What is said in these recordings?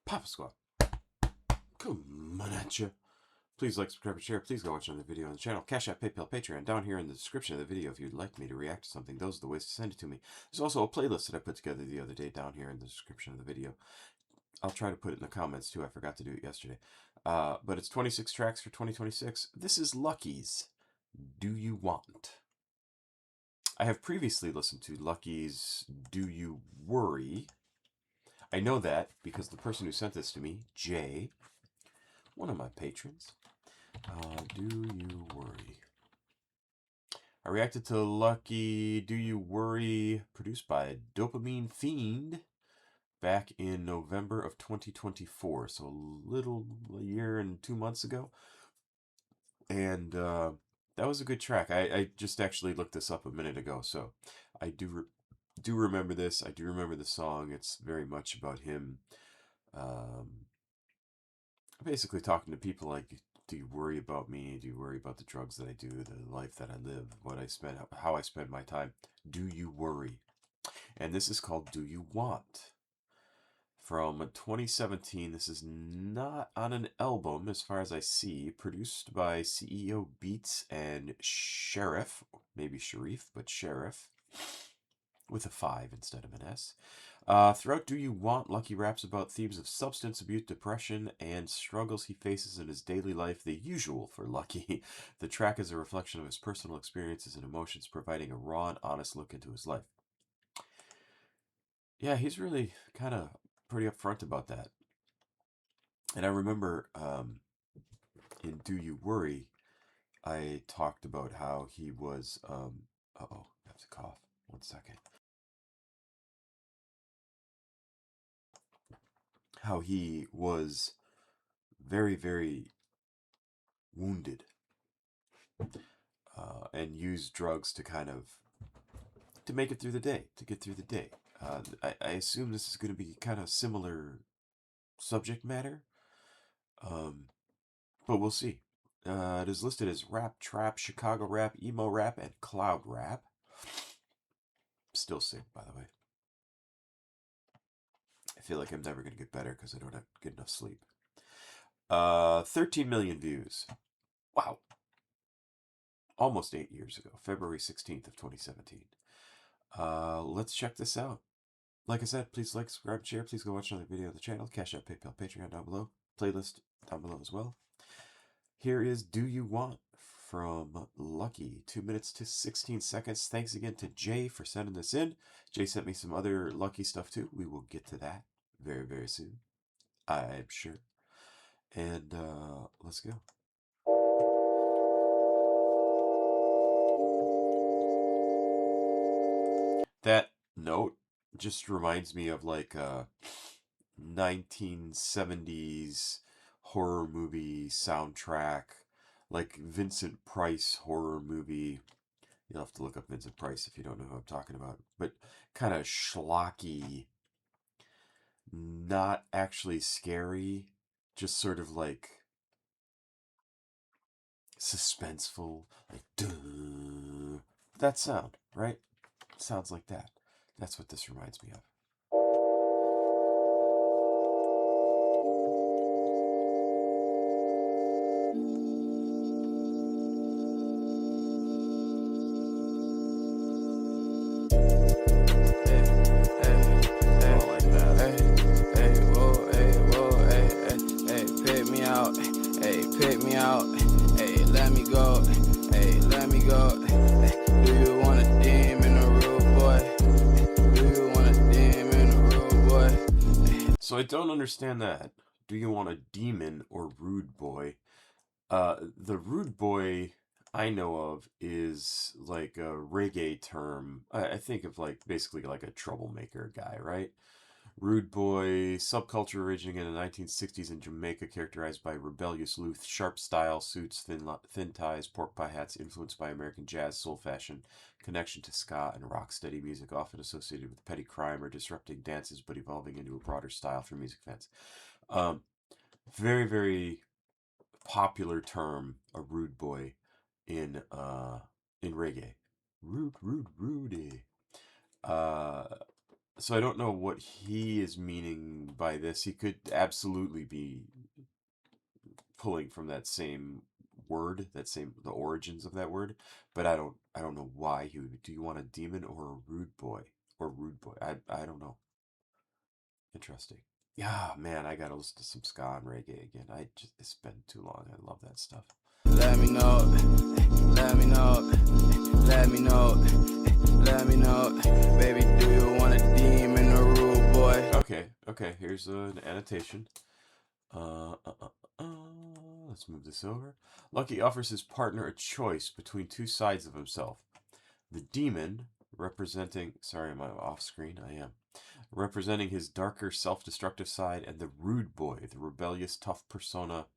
Papa Squad, come on at you. Please like, subscribe, and share. Please go watch another video on the channel. CashApp, PayPal, Patreon, down here in the description of the video if you'd like me to react to something. Those are the ways to send it to me. There's also a playlist that I put together the other day down here in the description of the video. I'll try to put it in the comments too. I forgot to do it yesterday. But it's 26 tracks for 2026. This is Lucky's Do You Want? I have previously listened to Lucky's Do You Worry? I know that because the person who sent this to me, Jay, one of my patrons, Do You Worry? I reacted to Lucky Do You Worry, produced by Dopamine Fiend, back in November of 2024, so a year and 2 months ago. And that was a good track. I just actually looked this up a minute ago, so I do remember this. I do remember the song. It's very much about him basically talking to people like, do you worry about me? Do you worry about the drugs that I do, the life that I live, what I spend, how I spend my time? Do you worry? And this is called Do You Want? From 2017. This is not on an album as far as I see. Produced by CEOBEATZ and CashApp, maybe Sharif, but Sheriff, with a 5 instead of an S. Throughout Do You Want, Lucky raps about themes of substance abuse, depression, and struggles he faces in his daily life, the usual for Lucky. The track is a reflection of his personal experiences and emotions, providing a raw and honest look into his life. Yeah, he's really kind of pretty upfront about that. And I remember in Do You Worry, I talked about how he was, uh-oh, I have to cough. 1 second. How he was very, very wounded and used drugs to kind of, to make it through the day, to get through the day. I assume this is going to be kind of similar subject matter, but we'll see. It is listed as rap, trap, Chicago rap, emo rap, and cloud rap. Still sick, by the way. I feel like I'm never going to get better because I don't get enough sleep. 13 million views. Wow. Almost 8 years ago, February 16th of 2017. Let's check this out. Like I said, please like, subscribe, share. Please go watch another video on the channel. CashApp, PayPal, Patreon down below. Playlist down below as well. Here is Do You Want from Lucky. 2 minutes to 16 seconds. Thanks again to Jay for sending this in. Jay sent me some other Lucky stuff too. We will get to that very, very soon, I'm sure. And let's go. That note just reminds me of like 1970s horror movie soundtrack, like Vincent Price horror movie. You'll have to look up Vincent Price if you don't know who I'm talking about. But kind of schlocky, not actually scary, just sort of like suspenseful, like duh. That sound, right? Sounds like that. That's what this reminds me of. Pick me out, hey, let me go, hey, let me go, hey, do you want a demon or rude boy? Do you want a demon or rude boy? So I don't understand that. Do you want a demon or rude boy? The rude boy I know of is like a reggae term. I think of like basically like a troublemaker guy, right? Rude boy, subculture originating in the 1960s in Jamaica, characterized by rebellious youth, sharp style, suits, thin ties, pork pie hats, influenced by American jazz, soul fashion, connection to ska and rocksteady music, often associated with petty crime or disrupting dances, but evolving into a broader style for music fans. Very, very popular term, a rude boy, in reggae. Rude, Rudy. So I don't know what he is meaning by this. He could absolutely be pulling from that same word, the origins of that word, but I don't know why he would. Do you want a demon or a rude boy? Or rude boy? I don't know. Interesting. Yeah, man, I gotta listen to some ska and reggae again. It's been too long. I love that stuff. Let me know, let me know, let me know, let me know, baby, do you want a demon or rude boy? Okay, here's an annotation. Let's move this over. Lucky offers his partner a choice between two sides of himself. The demon, representing, sorry, am I off screen? I am. Representing his darker, self-destructive side, and the rude boy, the rebellious, tough persona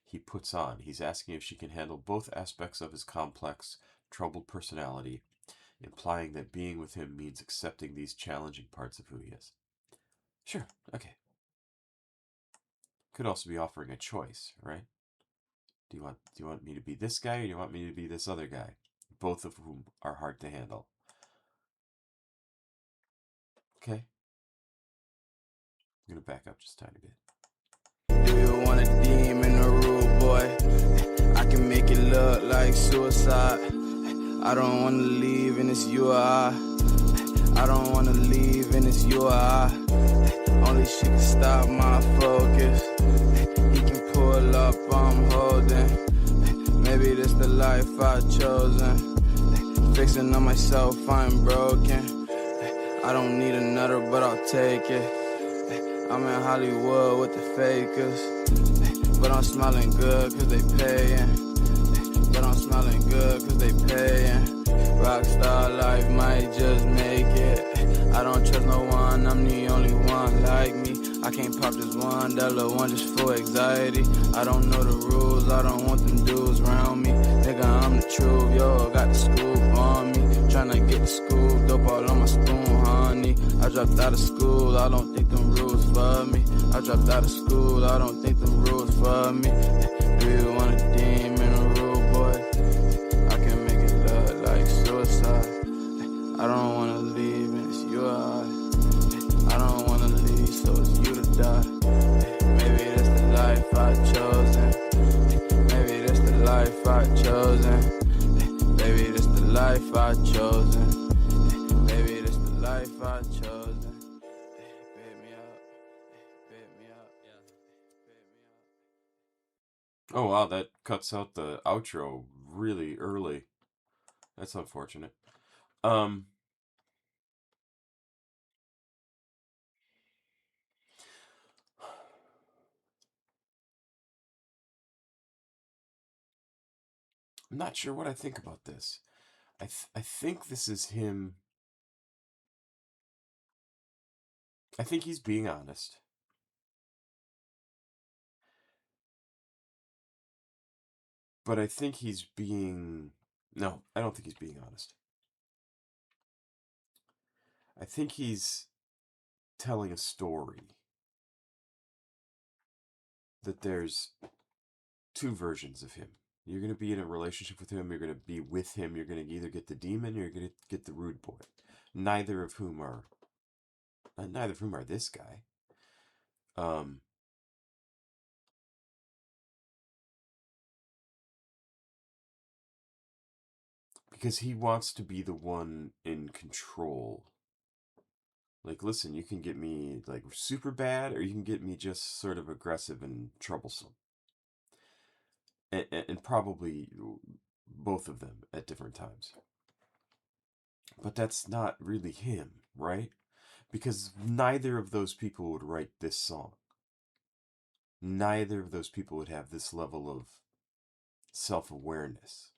he puts on. He's asking if she can handle both aspects of his complex, troubled personality, implying that being with him means accepting these challenging parts of who he is. Sure, okay. Could also be offering a choice, right? Do you want me to be this guy, or do you want me to be this other guy? Both of whom are hard to handle. Okay. I'm gonna back up just a tiny bit. Do you want a demon or rude boy? I can make it look like suicide. I don't wanna leave and it's you or I don't wanna leave and it's you or I. Only she can stop my focus. He can pull up, I'm holding. Maybe this the life I've chosen. Fixing on myself, I'm broken. I don't need another, but I'll take it. I'm in Hollywood with the fakers. But I'm smelling good cause they payin'. But I'm smelling good cause they payin'. Rockstar life might just make it. I don't trust no one, I'm the only one like me. I can't pop this one, that little one just for anxiety. I don't know the rules, I don't want them dudes around me. Nigga, I'm the truth, yo, got the scoop on me. Tryna get the scoop, dope all on my spoon, honey. I dropped out of school, I don't think them rules for me. I dropped out of school, I don't think them rules for me. Do you want a demon or rude boy? I can make it look like suicide. I don't wanna leave and it's you or I don't wanna leave, so it's you to die. Maybe that's the life I've chosen. Maybe that's the life I've chosen. Baby, that's the life I've chosen. Baby, that's the life I've chosen. Bait me up, bait me up, yeah, bait me up. Oh wow, that cuts out the outro really early. That's unfortunate. I'm not sure what I think about this. I think this is him. I think he's being honest. But I think he's being... No, I don't think he's being honest. I think he's telling a story. That there's two versions of him. You're going to be in a relationship with him, you're going to be with him, you're going to either get the demon or you're going to get the rude boy. Neither of whom are this guy. Because he wants to be the one in control. Like, listen, you can get me like super bad, or you can get me just sort of aggressive and troublesome. And probably both of them at different times. But that's not really him, right? Because neither of those people would write this song. Neither of those people would have this level of self-awareness.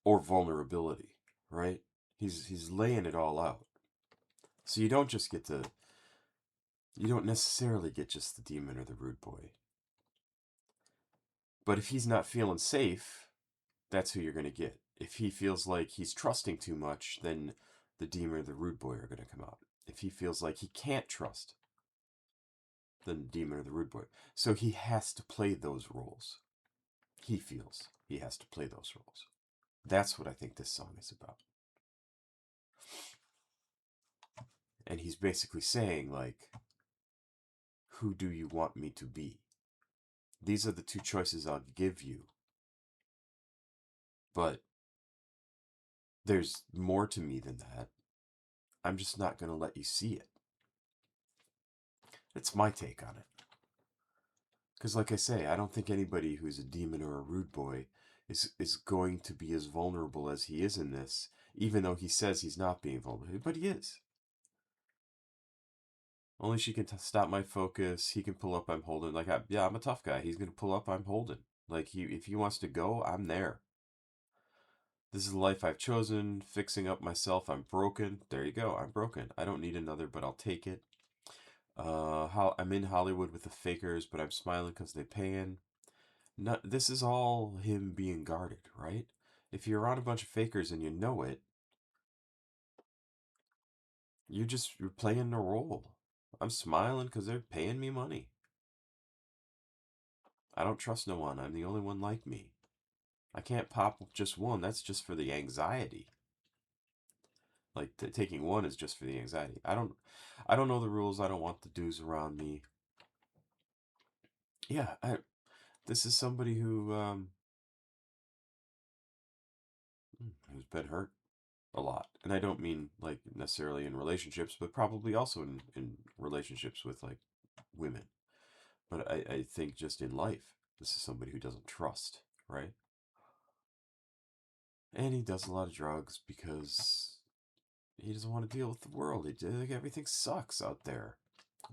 Or vulnerability, right? He's laying it all out. So you don't necessarily get just the demon or the rude boy. But if he's not feeling safe, that's who you're going to get. If he feels like he's trusting too much, then the demon or the rude boy are going to come out. If he feels like he can't trust, then the demon or the rude boy. So he has to play those roles. He feels he has to play those roles. That's what I think this song is about. And he's basically saying, like, who do you want me to be? These are the two choices I'll give you. But there's more to me than that. I'm just not going to let you see it. That's my take on it. Because, like I say, I don't think anybody who's a demon or a rude boy is going to be as vulnerable as he is in this, even though he says he's not being vulnerable. But he is. Only she can stop my focus. He can pull up, I'm holding. Like, I'm a tough guy. He's going to pull up, I'm holding. Like, if he wants to go, I'm there. This is the life I've chosen. Fixing up myself, I'm broken. There you go. I'm broken. I don't need another, but I'll take it. How I'm in Hollywood with the fakers, but I'm smiling because they paying. This is all him being guarded, right? If you're around a bunch of fakers and you know it, you're playing the role. I'm smiling because they're paying me money. I don't trust no one. I'm the only one like me. I can't pop just one. That's just for the anxiety. Like taking one is just for the anxiety. I don't know the rules. I don't want the dudes around me. Yeah, this is somebody who's been hurt a lot, and I don't mean like necessarily in relationships, but probably also in relationships with like women. But I think just in life, this is somebody who doesn't trust, right? And he does a lot of drugs because he doesn't want to deal with the world. Like, everything sucks out there.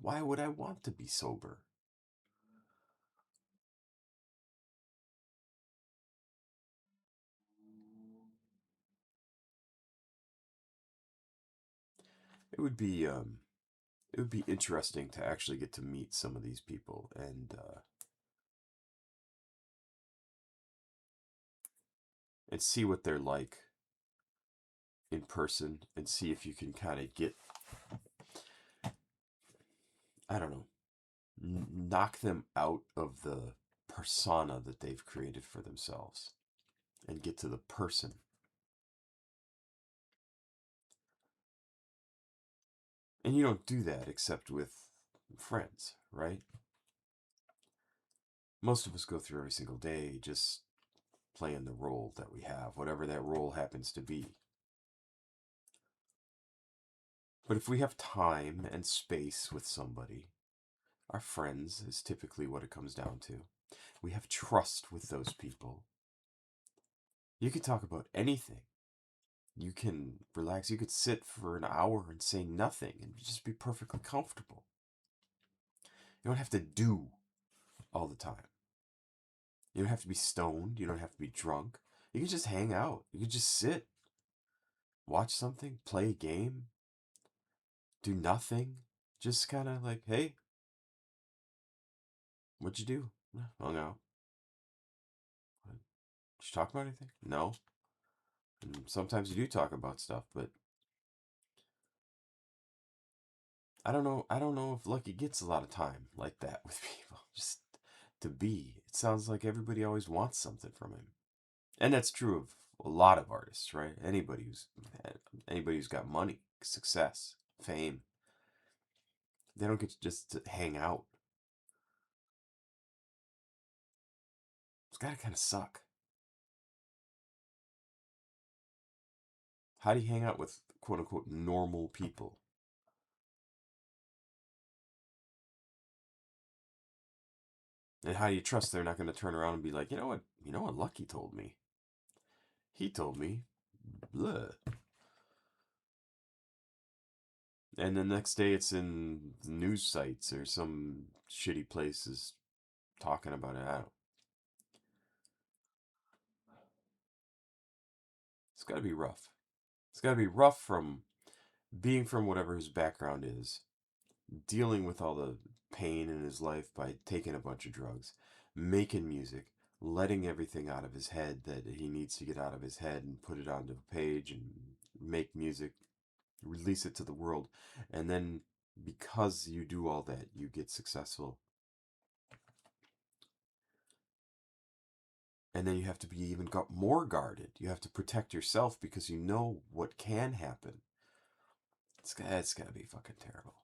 Why would I want to be sober? It would be it would be interesting to actually get to meet some of these people and see what they're like in person and see if you can kind of get, I don't know, knock them out of the persona that they've created for themselves and get to the person. And you don't do that except with friends, right? Most of us go through every single day just playing the role that we have, whatever that role happens to be. But if we have time and space with somebody, our friends is typically what it comes down to. We have trust with those people. You can talk about anything. You can relax. You could sit for an hour and say nothing and just be perfectly comfortable. You don't have to do all the time. You don't have to be stoned. You don't have to be drunk. You can just hang out. You can just sit, watch something, play a game, do nothing. Just kind of like, hey, what'd you do? Hung out. Did you talk about anything? No. And sometimes you do talk about stuff, but I don't know. I don't know if Lucky gets a lot of time like that with people. Just to be. It sounds like everybody always wants something from him, and that's true of a lot of artists, right? Anybody who's got money, success, fame, they don't get just to hang out. It's gotta kind of suck. How do you hang out with quote unquote normal people? And how do you trust they're not going to turn around and be like, you know what? You know what Lucky told me? He told me, blah. And the next day it's in news sites or some shitty places talking about it. I don't. It's got to be rough. It's got to be rough from being from whatever his background is, dealing with all the pain in his life by taking a bunch of drugs, making music, letting everything out of his head that he needs to get out of his head and put it onto a page and make music, release it to the world. And then because you do all that, you get successful. And then you have to be even more guarded. You have to protect yourself because you know what can happen. It's got to be fucking terrible.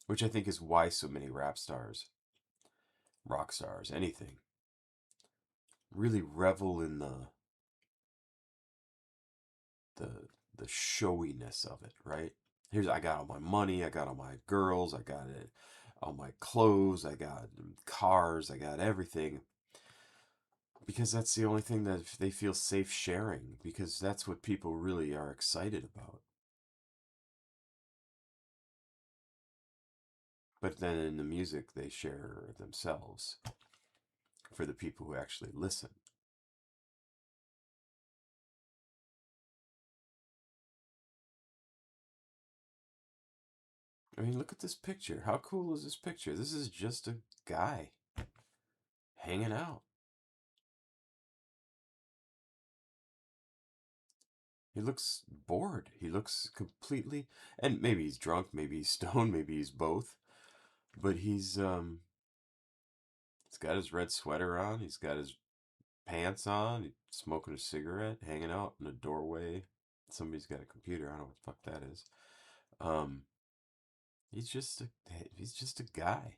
Which I think is why so many rap stars, rock stars, anything, really revel in the the showiness of it, right? I got all my money, I got all my girls, I got it, all my clothes, I got cars, I got everything. Because that's the only thing that they feel safe sharing, because that's what people really are excited about. But then in the music, they share themselves for the people who actually listen. I mean, look at this picture. How cool is this picture? This is just a guy hanging out. He looks bored. He looks completely, and maybe he's drunk, maybe he's stoned, maybe he's both. But he's got his red sweater on. He's got his pants on. He's smoking a cigarette, hanging out in a doorway. Somebody's got a computer. I don't know what the fuck that is. Um, he's just a guy.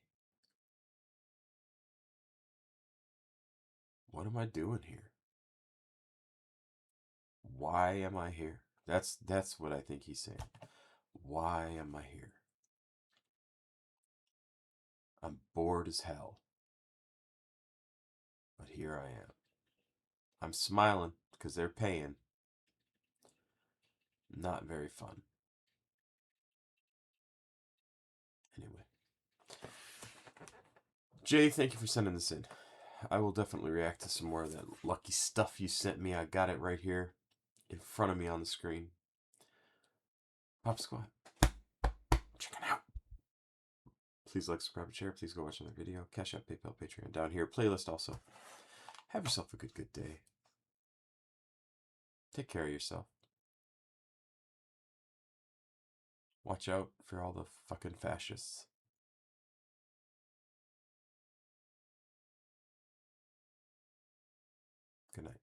What am I doing here? Why am I here? That's what I think he's saying. Why am I here? I'm bored as hell. But here I am. I'm smiling because they're paying. Not very fun. Anyway. Jay, thank you for sending this in. I will definitely react to some more of that lucky stuff you sent me. I got it right here in front of me on the screen. Pop Squat. Check it out. Please like, subscribe, and share. Please go watch another video. CashApp, PayPal, Patreon. Down here. Playlist also. Have yourself a good day. Take care of yourself. Watch out for all the fucking fascists. Good night.